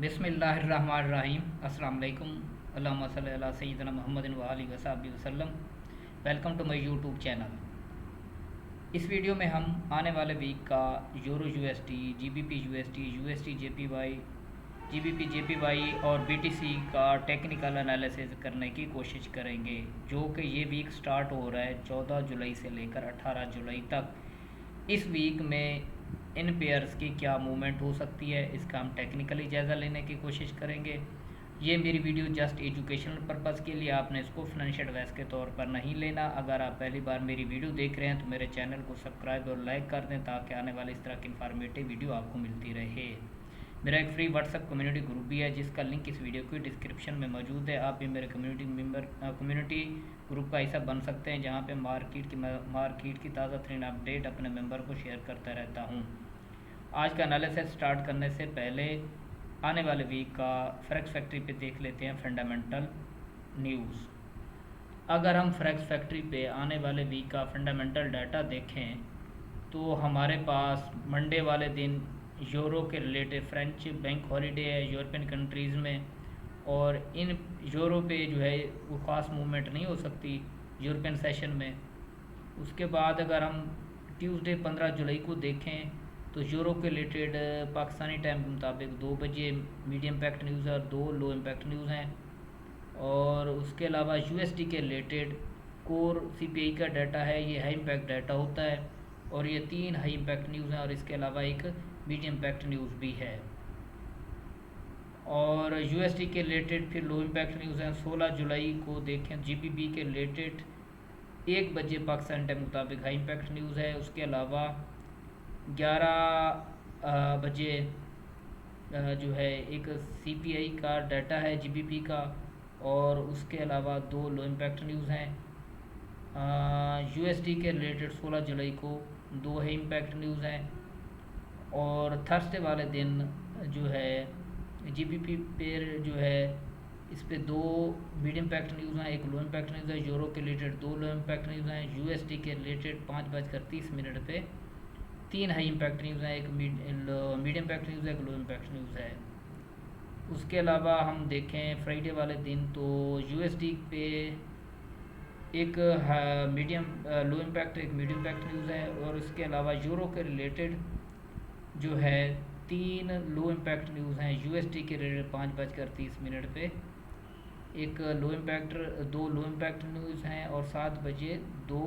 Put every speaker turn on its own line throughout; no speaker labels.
बिस्मिल्लाहिर्रहमानिर्रहीम। अस्सलाम वालेकुम। अल्लाहुम्मा सल्लि अला सय्यिदिना मुहम्मदिन व आलिहि वसहबिहि वसल्लम। Welcome to my YouTube channel. इस वीडियो में हम आने वाले वीक का euro USD, GBP USD, USD JPY, GBP JPY और बीटीसी का टेक्निकल एनालिसिस करने की कोशिश करेंगे, जो कि ये वीक स्टार्ट हो रहा है 14 जुलाई से लेकर 18 जुलाई तक। इस वीक में इन पेयर्स की क्या मूवमेंट हो सकती है, इसका हम टेक्निकली जायज़ा लेने की कोशिश करेंगे। ये मेरी वीडियो जस्ट एजुकेशनल पर्पज़ के लिए, आपने इसको फाइनेंशियल एडवाइस के तौर पर नहीं लेना। अगर आप पहली बार मेरी वीडियो देख रहे हैं तो मेरे चैनल को सब्सक्राइब और लाइक कर दें, ताकि आने वाली इस तरह की इन्फॉर्मेटिव वीडियो आपको मिलती रहे। मेरा एक फ्री व्हाट्सएप कम्युनिटी ग्रुप भी है, जिसका लिंक इस वीडियो की डिस्क्रिप्शन में मौजूद है। आप भी मेरे कम्युनिटी ग्रुप का हिस्सा बन सकते हैं, जहां पे मार्केट की ताज़ा तरीन अपडेट अपने मेंबर को शेयर करता रहता हूं। आज का एनालिसिस स्टार्ट करने से पहले आने वाले वीक का फॉरेक्स फैक्ट्री पे देख लेते हैं फंडामेंटल न्यूज़। अगर हम फॉरेक्स फैक्ट्री पे आने वाले वीक का फंडामेंटल डाटा देखें तो हमारे पास मंडे वाले दिन यूरो के रिलेटेड फ्रेंच बैंक हॉलीडे है यूरोपियन कंट्रीज़ में, और इन यूरो पे जो है वो ख़ास मूवमेंट नहीं हो सकती यूरोपियन सेशन में। उसके बाद अगर हम ट्यूसडे 15 जुलाई को देखें तो यूरो के रिलेटेड पाकिस्तानी टाइम के मुताबिक 2 बजे मीडियम इम्पैक्ट न्यूज़ और 2 लो इम्पैक्ट न्यूज़ हैं। और उसके अलावा यूएसडी के रिलेटेड कोर सीपीआई का डाटा है, ये हाई इम्पैक्ट डाटा होता है, और ये 3 हाई इम्पैक्ट न्यूज़ हैं, और इसके अलावा एक मीडियम इम्पैक्ट न्यूज़ भी है। और यूएसडी के रिलेटेड फिर लो इम्पैक्ट न्यूज़ हैं। 16 जुलाई को देखें जीबीपी के रिलेटेड 1 बजे पाकिस्तान टाइम मुताबिक हाई इम्पैक्ट न्यूज़ है। उसके अलावा 11 बजे जो है एक सीपीआई का डाटा है जीबीपी का, और उसके अलावा 2 लो इम्पैक्ट न्यूज़ हैं। यूएसडी के रिलेटेड 16 जुलाई को 2 है इम्पैक्ट न्यूज़ हैं। और थर्सडे वाले दिन जो है जीबीपी पे जो है इस पे 2 मीडियम इम्पैक्ट न्यूज़ हैं, 1 लो इम्पैक्ट न्यूज़ है। यूरो के रिलेटेड 2 लो इम्पैक्ट न्यूज़ हैं। यूएसडी के रिलेटेड 5:30 पे 3 हाई इम्पैक्ट न्यूज़ हैं, एक मीडियम इम्पैक्ट न्यूज़ है, एक लो इम्पैक्ट न्यूज़ है। उसके अलावा हम देखें फ्राइडे वाले दिन तो यूएसडी पे एक मीडियम लो इम्पैक्ट, एक मीडियम इम्पैक्ट न्यूज़ है। और इसके अलावा यूरो के रिलेटेड जो है 3 लो इम्पैक्ट न्यूज़ हैं। यूएसडी के रिलेटेड 5:30 पे एक low impact, 2 low impact news हैं, और 7 बजे 2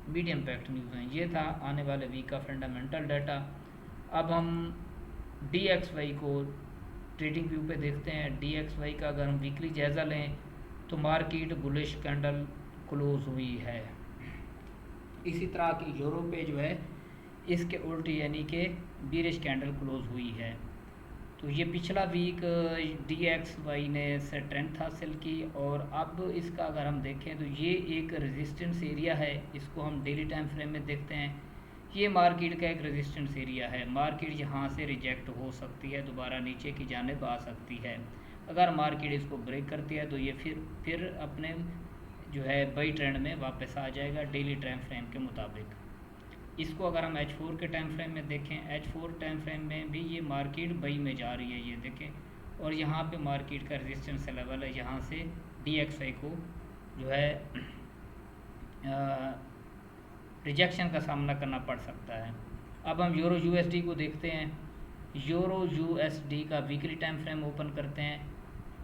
मीडियम इम्पैक्ट न्यूज़ हैं। ये था आने वाले वीक का फंडामेंटल डाटा। अब हम DXY को ट्रेडिंग व्यू पे देखते हैं। DXY का अगर हम वीकली जायज़ा लें तो मार्केट बुलिश कैंडल क्लोज हुई है। इसी तरह की यूरो पे जो है इसके उल्टी यानी कि बीरिश कैंडल क्लोज हुई है। तो ये पिछला वीक DXY ने स्ट्रेंथ हासिल की, और अब इसका अगर हम देखें तो ये एक रेजिस्टेंस एरिया है। इसको हम डेली टाइम फ्रेम में देखते हैं, ये मार्केट का एक रेजिस्टेंस एरिया है। मार्केट यहाँ से रिजेक्ट हो सकती है, दोबारा नीचे की जानिब आ सकती है। अगर मार्केट इसको ब्रेक करती है तो ये फिर अपने जो है बाई ट्रेंड में वापस आ जाएगा डेली टाइम फ्रेम के मुताबिक। इसको अगर हम H4 के टाइम फ्रेम में देखें, H4 टाइम फ्रेम में भी ये मार्केट बाई में जा रही है, ये देखें। और यहाँ पे मार्केट का रेजिस्टेंस लेवल है, यहाँ से DXY को जो है रिजेक्शन का सामना करना पड़ सकता है। अब हम यूरो यूएसडी को देखते हैं। यूरो यूएसडी का वीकली टाइम फ्रेम ओपन करते हैं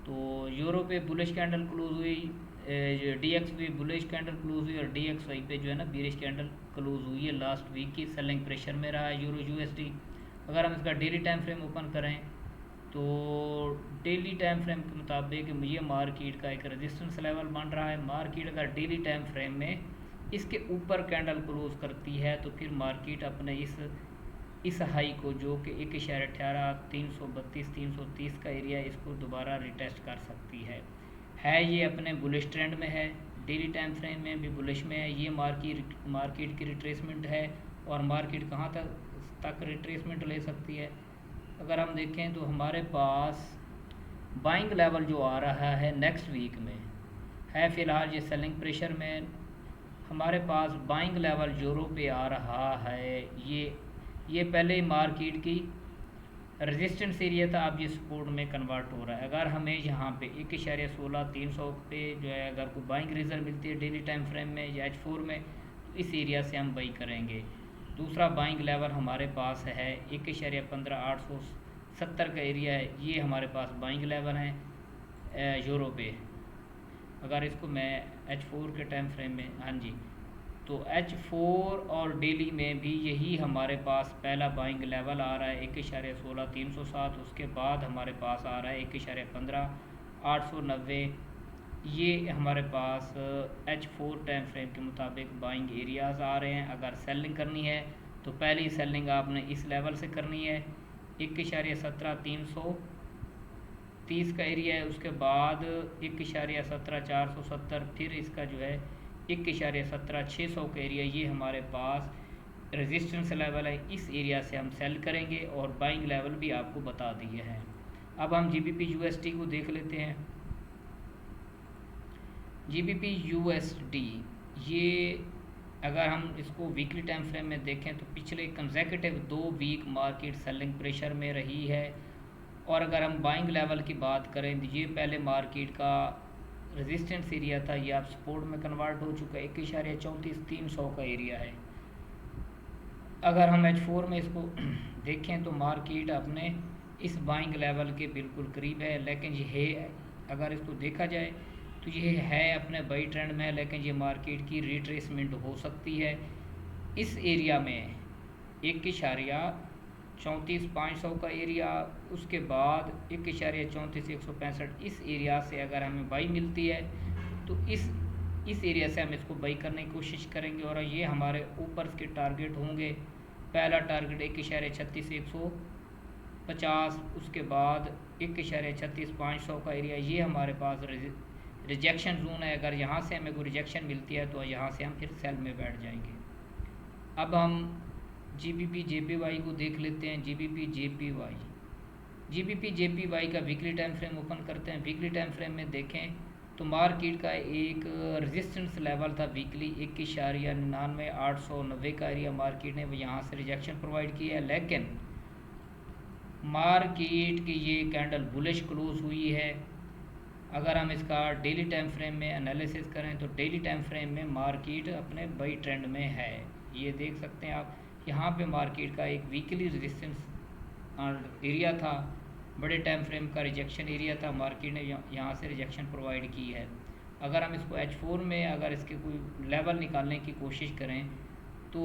तो यूरो पे बुलिश कैंडल क्लोज हुई, DXY बुलिश कैंडल क्लोज हुई, और DXY पे जो है ना बीरिश कैंडल क्लोज हुई है। लास्ट वीक की सेलिंग प्रेशर में रहा है यूरो यूएसडी। अगर हम इसका डेली टाइम फ्रेम ओपन करें तो डेली टाइम फ्रेम के मुताबिक ये मार्केट का एक रेजिस्टेंस लेवल बन रहा है। मार्केट अगर डेली टाइम फ्रेम में इसके ऊपर कैंडल क्लोज करती है तो फिर मार्केट अपने इस हाई को, जो कि 1.18 332 330 का एरिया, इसको दोबारा रिटेस्ट कर सकती है। ये अपने बुलिश ट्रेंड में है, डेली टाइम फ्रेम में भी बुलिश में है। ये मार्केट की रिट्रेसमेंट है, और मार्केट कहाँ तक रिट्रेसमेंट ले सकती है। अगर हम देखें तो हमारे पास बाइंग लेवल जो आ रहा है नेक्स्ट वीक में है, फ़िलहाल ये सेलिंग प्रेशर में हमारे पास बाइंग लेवल यूरो पे आ रहा है। ये पहले मार्केट की रेजिस्टेंस एरिया था, अब ये सपोर्ट में कन्वर्ट हो रहा है। अगर हमें यहाँ पे 1.16 300 पे जो है अगर कोई बाइंग रिजल्ट मिलती है डेली टाइम फ्रेम में या H4 में, तो इस एरिया से हम बाई करेंगे। दूसरा बाइंग लेवल हमारे पास है 1.15870 का एरिया है, ये हमारे पास बाइंग लेवल है यूरो पे। अगर इसको मैं H4 के टाइम फ्रेम में, हाँ जी, तो H4 और डेली में भी यही हमारे पास पहला बाइंग लेवल आ रहा है 1.16307। उसके बाद हमारे पास आ रहा है 1.15890। ये हमारे पास H4 टाइम फ्रेम के मुताबिक बाइंग एरियाज़ आ रहे हैं। अगर सेलिंग करनी है तो पहली सेलिंग आपने इस लेवल से करनी है, 1.17330 का एरिया है। उसके बाद 1.17470, फिर इसका जो है 1.17600 का एरिया, ये हमारे पास रेजिस्टेंस लेवल है। इस एरिया से हम सेल करेंगे और बाइंग लेवल भी आपको बता दिए हैं। अब हम GBP USD को देख लेते हैं। GBP USD ये अगर हम इसको वीकली टाइम फ्रेम में देखें तो पिछले consecutive 2 week market selling pressure में रही है। और अगर हम बाइंग लेवल की बात करें तो ये पहले मार्केट का रेजिस्टेंस एरिया था, ये अब सपोर्ट में कन्वर्ट हो चुका है, 1.34300 का एरिया है। अगर हम H4 में इसको देखें तो मार्केट अपने इस बाइंग लेवल के बिल्कुल करीब है, लेकिन ये है, अगर इसको देखा जाए तो ये है अपने बाई ट्रेंड में, लेकिन ये मार्केट की रिट्रेसमेंट हो सकती है इस एरिया में 1.34500 का एरिया। उसके बाद 1.34165, इस एरिया से अगर हमें बाई मिलती है तो इस एरिया से हम इसको बाई करने की कोशिश करेंगे और ये हमारे ऊपर के टारगेट होंगे। पहला टारगेट 1.36150, उसके बाद 1.36500 का एरिया, ये हमारे पास रिजेक्शन जोन है। अगर यहाँ से हमें कोई रिजेक्शन मिलती है तो यहाँ से हम फिर सेल में बैठ जाएंगे। अब हम GBP JPY को देख लेते हैं। GBP JPY का वीकली टाइम फ्रेम ओपन करते हैं। वीकली टाइम फ्रेम में देखें तो मार्केट का एक रेजिस्टेंस लेवल था वीकली 1.99890 का एरिया, मार्केट ने यहाँ से रिजेक्शन प्रोवाइड किया है, लेकिन मार्केट की ये कैंडल बुलिश क्लोज हुई है। अगर हम इसका डेली टाइम फ्रेम में एनालिसिस करें तो डेली टाइम फ्रेम में मार्केट अपने बाई ट्रेंड में है, ये देख सकते हैं आप। यहाँ पे मार्केट का एक वीकली रेजिस्टेंस एरिया था, बड़े टाइम फ्रेम का रिजेक्शन एरिया था, मार्केट ने यहाँ से रिजेक्शन प्रोवाइड की है। अगर हम इसको H4 में अगर इसके कोई लेवल निकालने की कोशिश करें तो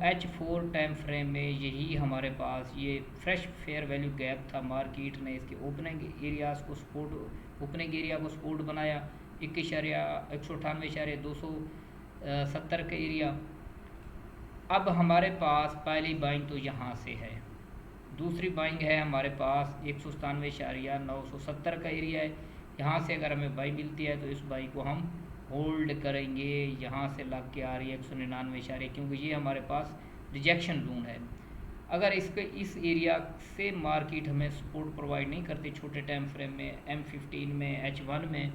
H4 टाइम फ्रेम में यही हमारे पास ये फ्रेश फेयर वैल्यू गैप था, मार्केट ने इसके ओपनिंग एरिया को सपोर्ट बनाया 198.270 का एरिया। अब हमारे पास पहली बाइंग तो यहाँ से है, दूसरी बाइंग है हमारे पास 197.970 का एरिया है। यहाँ से अगर हमें बाई मिलती है तो इस बाई को हम होल्ड करेंगे। यहाँ से लग के आ रही है 199, क्योंकि ये हमारे पास रिजेक्शन जोन है। अगर इस एरिया से मार्केट हमें सपोर्ट प्रोवाइड नहीं करती छोटे टाइम फ्रेम में, M15 में, H1 में,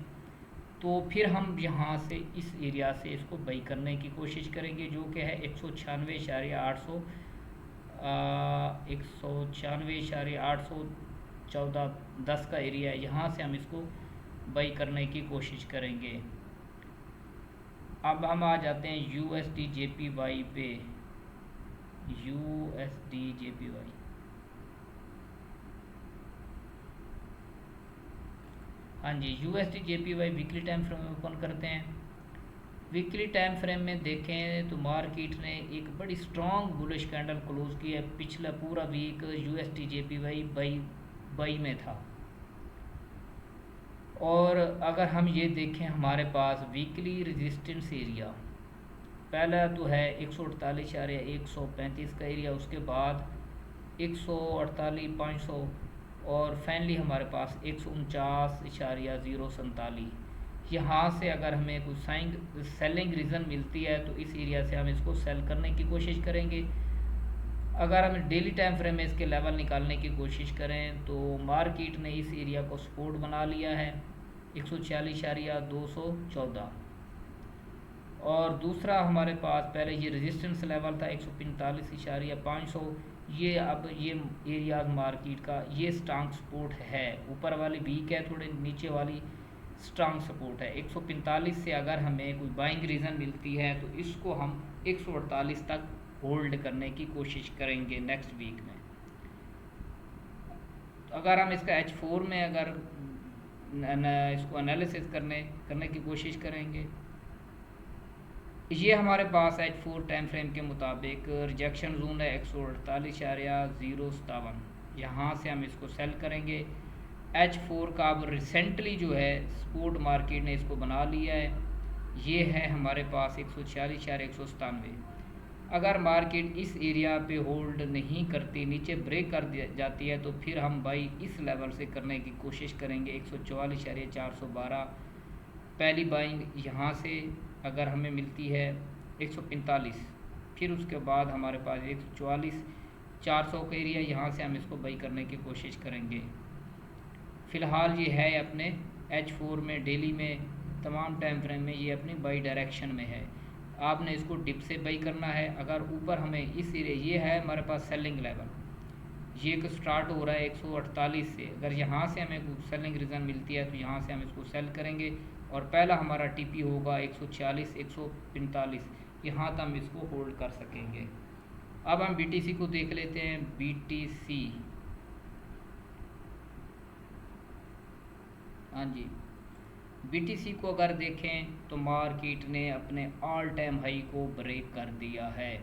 तो फिर हम यहाँ से इस एरिया से इसको बाई करने की कोशिश करेंगे, जो कि है 196.814 का एरिया है। यहाँ से हम इसको बाई करने की कोशिश करेंगे। अब हम आ जाते हैं USD JPY पे। USD JPY, हाँ जी, USD JPY weekly time frame में ओपन करते हैं। वीकली टाइम फ्रेम में देखें तो मार्केट ने एक बड़ी स्ट्रॉन्ग बुलिश कैंडल क्लोज की है। पिछला पूरा वीक USD JPY बाई में था। और अगर हम ये देखें हमारे पास वीकली रेजिस्टेंस एरिया पहला तो है 148.135 का एरिया, उसके बाद 148.500 और फाइनली हमारे पास 149.047। यहाँ से अगर हमें कुछ सेलिंग रीज़न मिलती है तो इस एरिया से हम इसको सेल करने की कोशिश करेंगे। अगर हम डेली टाइम फ्रेम में इसके लेवल निकालने की कोशिश करें तो मार्केट ने इस एरिया को सपोर्ट बना लिया है 146.214। और दूसरा हमारे पास पहले ये रेजिस्टेंस लेवल था 145.500, ये अब ये एरिया मार्केट का ये स्ट्रांग सपोर्ट है, ऊपर वाली वीक है, थोड़े नीचे वाली स्ट्रांग सपोर्ट है। 145 से अगर हमें कोई बाइंग रीज़न मिलती है तो इसको हम 148 तक होल्ड करने की कोशिश करेंगे नेक्स्ट वीक में। तो अगर हम इसका H4 में अगर इसको एनालिसिस करने की कोशिश करेंगे, ये हमारे पास H4 टाइम फ्रेम के मुताबिक रिजेक्शन जोन है 148.057। यहाँ से हम इसको सेल करेंगे। H4 का अब रिसेंटली जो है सपोर्ट मार्केट ने इसको बना लिया है, ये है हमारे पास 146.197। अगर मार्केट इस एरिया पे होल्ड नहीं करती, नीचे ब्रेक कर जाती है, तो फिर हम बाई इस लेवल से करने की कोशिश करेंगे 144.412। पहली बाइंग यहाँ से अगर हमें मिलती है 145, फिर उसके बाद हमारे पास 144.400 का एरिया, यहाँ से हम इसको बाई करने की कोशिश करेंगे। फ़िलहाल ये है अपने H4 में, डेली में, तमाम टाइम फ्रेम में ये अपनी बाई डायरेक्शन में है। आपने इसको डिप से बाई करना है। अगर ऊपर हमें इस एरिया, ये है हमारे पास सेलिंग लेवल, ये एक स्टार्ट हो रहा है 148 से। अगर यहाँ से हमें सेलिंग रीज़न मिलती है तो यहाँ से हम इसको सेल करेंगे और पहला हमारा टीपी होगा 146 145, यहाँ तक हम इसको होल्ड कर सकेंगे। अब हम BTC को देख लेते हैं। BTC, हाँ जी, BTC को अगर देखें तो मार्केट ने अपने ऑल टाइम हाई को ब्रेक कर दिया है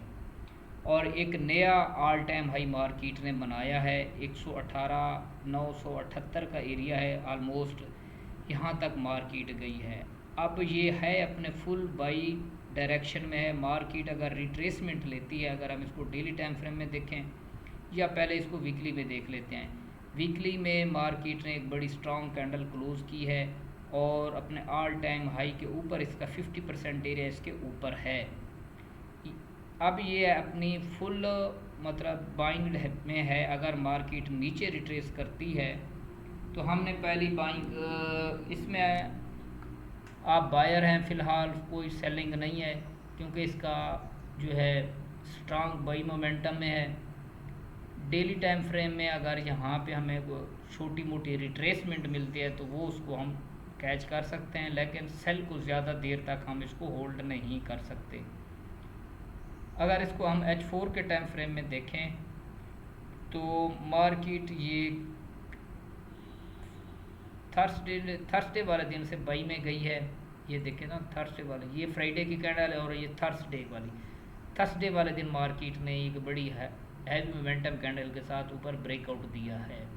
और एक नया ऑल टाइम हाई मार्केट ने बनाया है। 118,978 का एरिया है, आलमोस्ट यहाँ तक मार्केट गई है। अब ये है अपने फुल बाई डायरेक्शन में है। मार्केट अगर रिट्रेसमेंट लेती है, अगर हम इसको डेली टाइम फ्रेम में देखें या पहले इसको वीकली में देख लेते हैं। वीकली में मार्केट ने एक बड़ी स्ट्रॉन्ग कैंडल क्लोज़ की है और अपने ऑल टाइम हाई के ऊपर इसका 50% एरिया इसके ऊपर है। अब ये अपनी फुल मतलब बाइंग में है। अगर मार्केट नीचे रिट्रेस करती है तो हमने पहली बाइंग, इसमें आप बायर हैं, फ़िलहाल कोई सेलिंग नहीं है क्योंकि इसका जो है स्ट्रांग बाई मोमेंटम में है। डेली टाइम फ्रेम में अगर यहाँ पे हमें छोटी मोटी रिट्रेसमेंट मिलती है तो वो उसको हम कैच कर सकते हैं, लेकिन सेल को ज़्यादा देर तक हम इसको होल्ड नहीं कर सकते। अगर इसको हम H4 के टाइम फ्रेम में देखें तो मार्केट ये थर्सडे वाले दिन से बाई में गई है। ये देखें ना, थर्सडे वाले, ये फ्राइडे की कैंडल है और ये थर्सडे वाले दिन मार्केट ने एक बड़ी हैवी मोमेंटम कैंडल के साथ ऊपर ब्रेकआउट दिया है।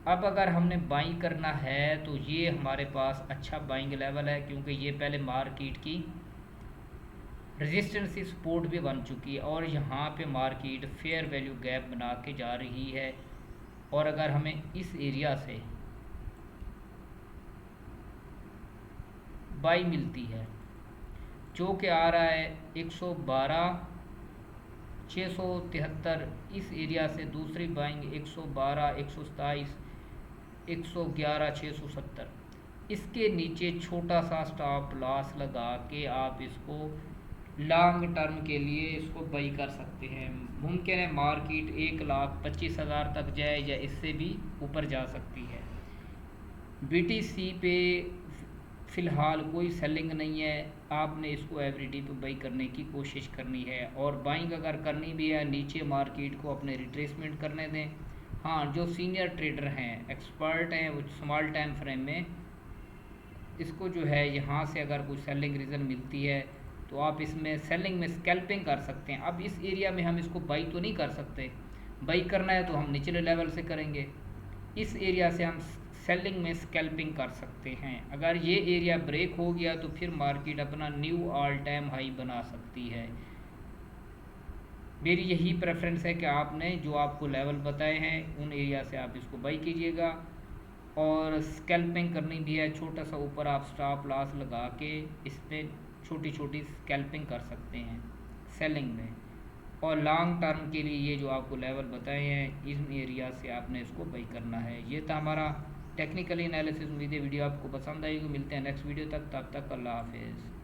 अब अगर हमने बाई करना है तो ये हमारे पास अच्छा बाइंग लेवल है क्योंकि ये पहले मार्केट की रेजिस्टेंस सपोर्ट भी बन चुकी है और यहाँ पे मार्केट फेयर वैल्यू गैप बना के जा रही है। और अगर हमें इस एरिया से बाई मिलती है जो कि आ रहा है 112,673, इस एरिया से दूसरी बाइंग 112, 127, 111,670, इसके नीचे छोटा सा स्टॉप लॉस लगा के आप इसको लॉन्ग टर्म के लिए इसको बाई कर सकते हैं। मुमकिन है मार्केट 1,25,000 तक जाए या इससे भी ऊपर जा सकती है। BTC पे फ़िलहाल कोई सेलिंग नहीं है, आपने इसको एवरीडे पे बाई करने की कोशिश करनी है और बाइंग अगर करनी भी है नीचे मार्केट को अपने रिट्रेसमेंट करने दें। हाँ, जो सीनियर ट्रेडर हैं, एक्सपर्ट हैं, वो स्मॉल टाइम फ्रेम में इसको जो है यहाँ से अगर कोई सेलिंग रीज़न मिलती है तो आप इसमें सेलिंग में स्कैल्पिंग कर सकते हैं। अब इस एरिया में हम इसको बाई तो नहीं कर सकते, बाई करना है तो हम निचले लेवल से करेंगे। इस एरिया से हम सेलिंग में स्कैल्पिंग कर सकते हैं। अगर ये एरिया ब्रेक हो गया तो फिर मार्केट अपना न्यू ऑल टाइम हाई बना सकती है। मेरी यही प्रेफरेंस है कि आपने जो आपको लेवल बताए हैं उन एरिया से आप इसको बाई कीजिएगा और स्कैल्पिंग करनी भी है। छोटा सा ऊपर आप स्टॉप लॉस लगा के इस पर छोटी छोटी स्कैल्पिंग कर सकते हैं सेलिंग में। और लॉन्ग टर्म के लिए ये जो आपको लेवल बताए हैं इन एरिया से आपने इसको बाई करना है। ये था हमारा टेक्निकली एनालिसिस। उम्मीद है वीडियो आपको पसंद आएगी। मिलते हैं नेक्स्ट वीडियो तक, तब तक अल्लाह हाफिज़।